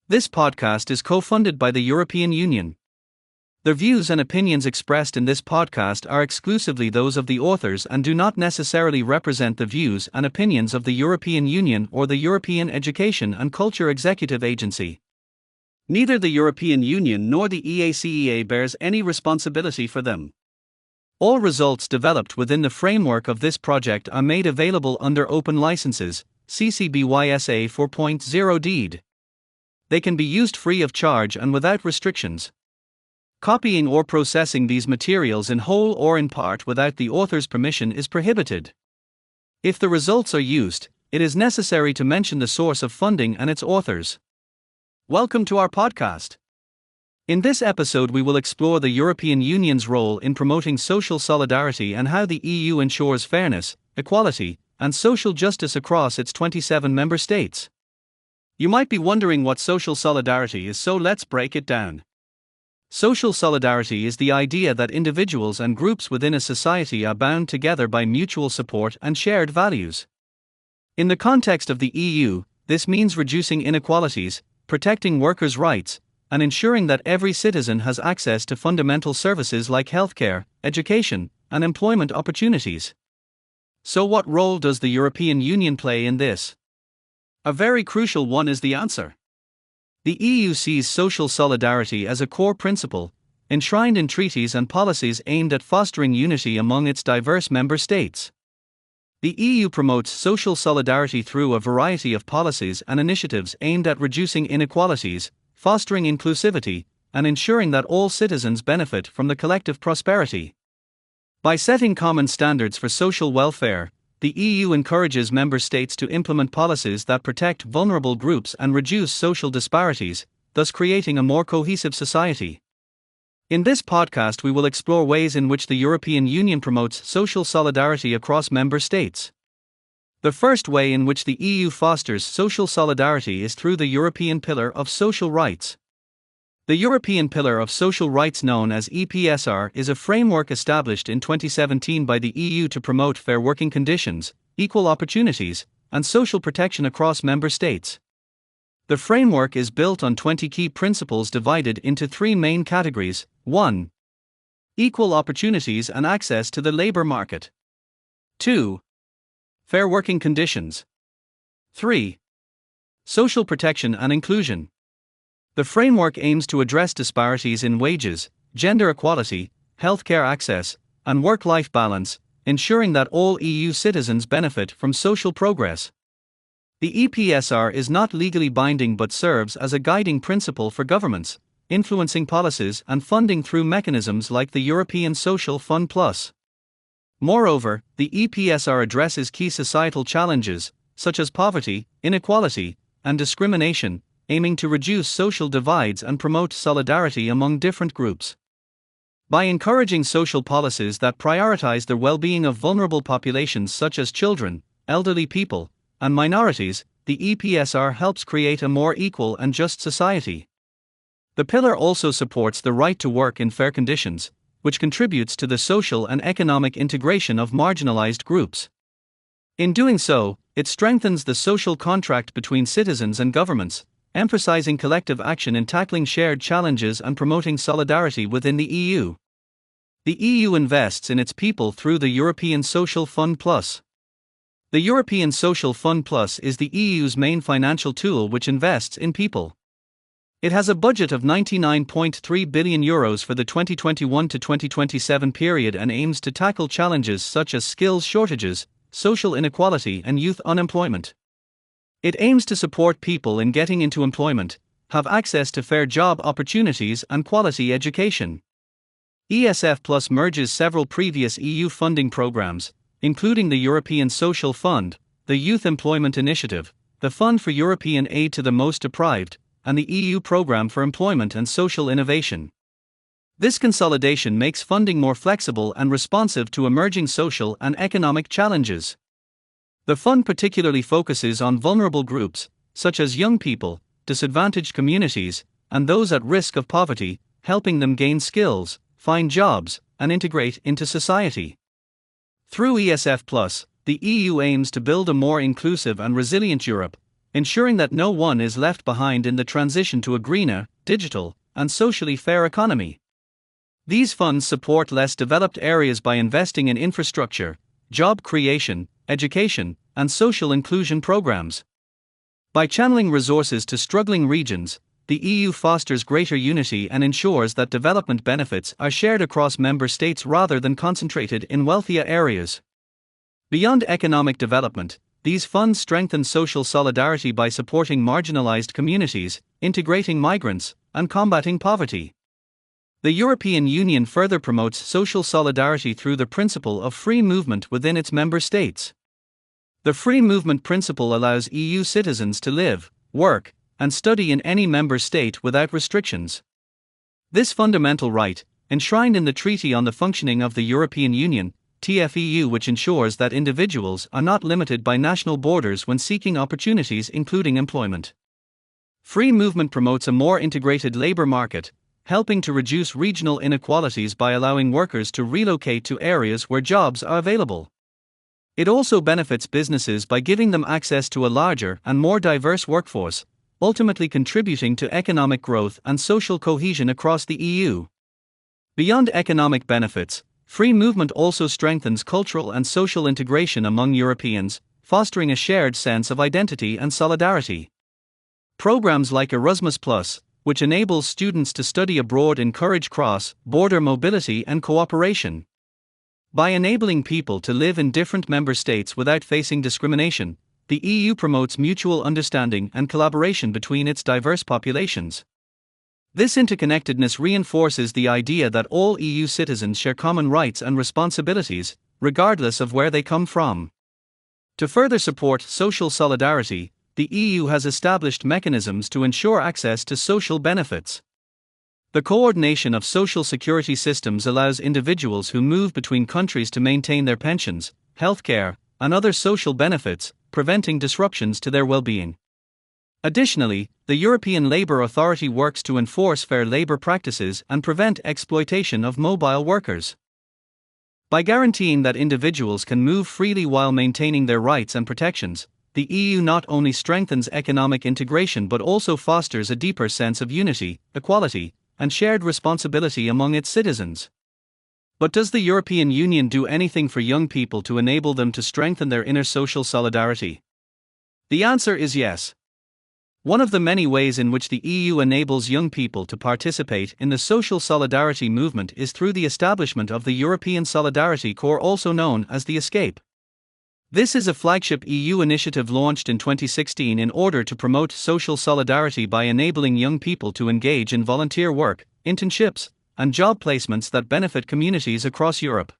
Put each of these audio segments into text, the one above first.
This podcast is co-funded by the European Union. The views and opinions expressed in this podcast are exclusively those of the authors and do not necessarily represent the views and opinions of the European Union or the European Education and Culture Executive Agency. Neither the European Union nor the EACEA bears any responsibility for them. All results developed within the framework of this project are made available under open licenses, CC BY SA 4.0 deed. They can be used free of charge and without restrictions. Copying or processing these materials in whole or in part without the author's permission is prohibited. If the results are used, it is necessary to mention the source of funding and its authors. Welcome to our podcast. In this episode, we will explore the European Union's role in promoting social solidarity and how the EU ensures fairness, equality, and social justice across its 27 member states. You might be wondering what social solidarity is, so let's break it down. Social solidarity is the idea that individuals and groups within a society are bound together by mutual support and shared values. In the context of the EU, this means reducing inequalities, protecting workers' rights, and ensuring that every citizen has access to fundamental services like healthcare, education, and employment opportunities. So what role does the European Union play in this? A very crucial one is the answer. The EU sees social solidarity as a core principle, enshrined in treaties and policies aimed at fostering unity among its diverse member states. The EU promotes social solidarity through a variety of policies and initiatives aimed at reducing inequalities, fostering inclusivity, and ensuring that all citizens benefit from the collective prosperity. By setting common standards for social welfare, the EU encourages member states to implement policies that protect vulnerable groups and reduce social disparities, thus creating a more cohesive society. In this podcast, we will explore ways in which the European Union promotes social solidarity across member states. The first way in which the EU fosters social solidarity is through the European Pillar of Social Rights. The European Pillar of Social Rights, known as EPSR, is a framework established in 2017 by the EU to promote fair working conditions, equal opportunities, and social protection across member states. The framework is built on 20 key principles divided into three main categories. 1. Equal opportunities and access to the labor market. 2. Fair working conditions. 3. Social protection and inclusion. The framework aims to address disparities in wages, gender equality, healthcare access, and work-life balance, ensuring that all EU citizens benefit from social progress. The EPSR is not legally binding but serves as a guiding principle for governments, influencing policies and funding through mechanisms like the European Social Fund Plus. Moreover, the EPSR addresses key societal challenges, such as poverty, inequality, and discrimination, aiming to reduce social divides and promote solidarity among different groups. By encouraging social policies that prioritize the well-being of vulnerable populations such as children, elderly people, and minorities, the EPSR helps create a more equal and just society. The pillar also supports the right to work in fair conditions, which contributes to the social and economic integration of marginalized groups. In doing so, it strengthens the social contract between citizens and governments, emphasizing collective action in tackling shared challenges and promoting solidarity within the EU. The EU invests in its people through the European Social Fund Plus. The European Social Fund Plus is the EU's main financial tool which invests in people. It has a budget of €99.3 billion for the 2021 to 2027 period and aims to tackle challenges such as skills shortages, social inequality, and youth unemployment. It aims to support people in getting into employment, have access to fair job opportunities and quality education. ESF Plus merges several previous EU funding programs, including the European Social Fund, the Youth Employment Initiative, the Fund for European Aid to the Most Deprived, and the EU Programme for Employment and Social Innovation. This consolidation makes funding more flexible and responsive to emerging social and economic challenges. The fund particularly focuses on vulnerable groups, such as young people, disadvantaged communities, and those at risk of poverty, helping them gain skills, find jobs, and integrate into society. Through ESF Plus, the EU aims to build a more inclusive and resilient Europe, ensuring that no one is left behind in the transition to a greener, digital, and socially fair economy. These funds support less developed areas by investing in infrastructure, job creation, education, and social inclusion programs. By channeling resources to struggling regions, the EU fosters greater unity and ensures that development benefits are shared across member states rather than concentrated in wealthier areas. Beyond economic development, these funds strengthen social solidarity by supporting marginalized communities, integrating migrants, and combating poverty. The European Union further promotes social solidarity through the principle of free movement within its member states. The free movement principle allows EU citizens to live, work, and study in any member state without restrictions. This fundamental right, enshrined in the Treaty on the Functioning of the European Union, TFEU, which ensures that individuals are not limited by national borders when seeking opportunities including employment. Free movement promotes a more integrated labor market, helping to reduce regional inequalities by allowing workers to relocate to areas where jobs are available. It also benefits businesses by giving them access to a larger and more diverse workforce, ultimately contributing to economic growth and social cohesion across the EU. Beyond economic benefits, free movement also strengthens cultural and social integration among Europeans, fostering a shared sense of identity and solidarity. Programs like Erasmus+, which enables students to study abroad, encourage cross-border mobility and cooperation. By enabling people to live in different member states without facing discrimination, the EU promotes mutual understanding and collaboration between its diverse populations. This interconnectedness reinforces the idea that all EU citizens share common rights and responsibilities, regardless of where they come from. To further support social solidarity, the EU has established mechanisms to ensure access to social benefits. The coordination of social security systems allows individuals who move between countries to maintain their pensions, healthcare, and other social benefits, preventing disruptions to their well-being. Additionally, the European Labour Authority works to enforce fair labour practices and prevent exploitation of mobile workers. By guaranteeing that individuals can move freely while maintaining their rights and protections, the EU not only strengthens economic integration but also fosters a deeper sense of unity, equality, and shared responsibility among its citizens. But does the European Union do anything for young people to enable them to strengthen their inner social solidarity? The answer is yes. One of the many ways in which the EU enables young people to participate in the social solidarity movement is through the establishment of the European Solidarity Corps, also known as the ESCAPE. This is a flagship EU initiative launched in 2016 in order to promote social solidarity by enabling young people to engage in volunteer work, internships, and job placements that benefit communities across Europe.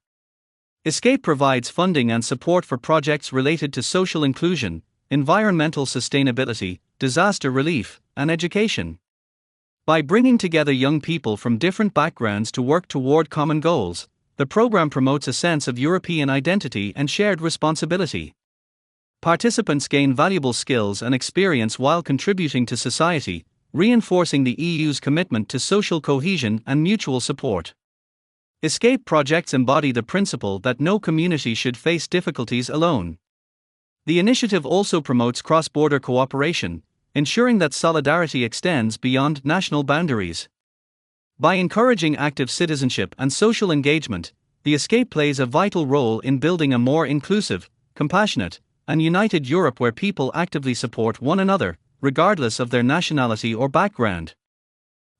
ESCAPE provides funding and support for projects related to social inclusion, environmental sustainability, disaster relief, and education. By bringing together young people from different backgrounds to work toward common goals, the program promotes a sense of European identity and shared responsibility. Participants gain valuable skills and experience while contributing to society, reinforcing the EU's commitment to social cohesion and mutual support. ESCAPE projects embody the principle that no community should face difficulties alone. The initiative also promotes cross-border cooperation, ensuring that solidarity extends beyond national boundaries. By encouraging active citizenship and social engagement, the ESCAPE plays a vital role in building a more inclusive, compassionate, and united Europe where people actively support one another, regardless of their nationality or background.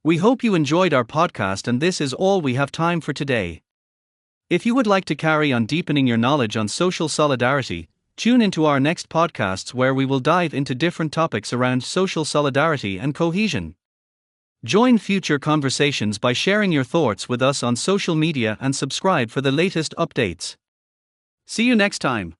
We hope you enjoyed our podcast, and this is all we have time for today. If you would like to carry on deepening your knowledge on social solidarity, tune into our next podcasts where we will dive into different topics around social solidarity and cohesion. Join future conversations by sharing your thoughts with us on social media and subscribe for the latest updates. See you next time.